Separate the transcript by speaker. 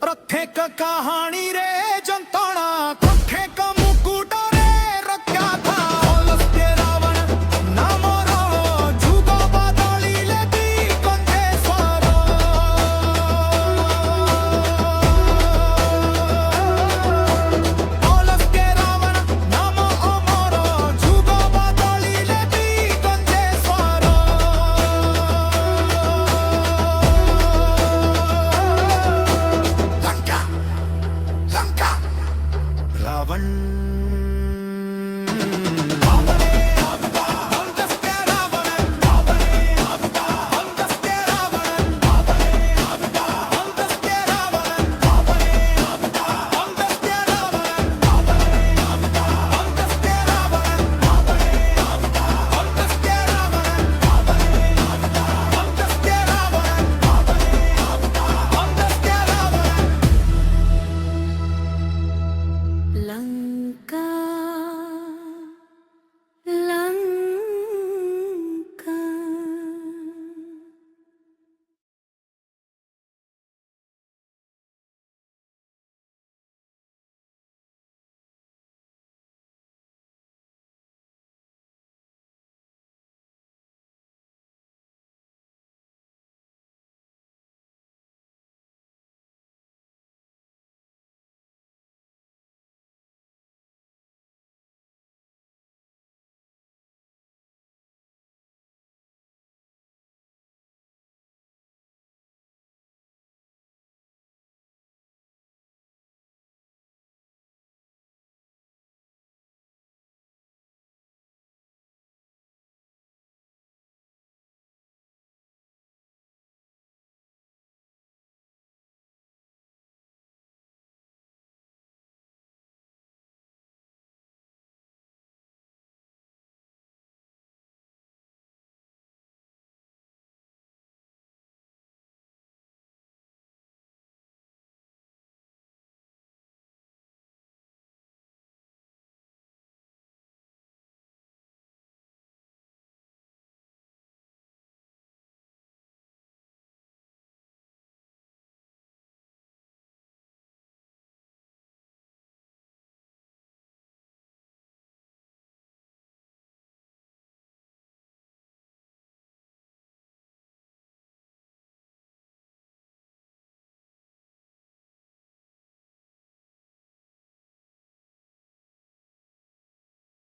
Speaker 1: रथे का कहानी रे जंतोना कखे का मुकुट रे रखा था ओलस के रावण नाम रावो जुगो बादली लेती कंधे स्वारो ओलस के रावण नाम अमरो जुगो बादली लेती कंधे स्वारो लंका लंका रावण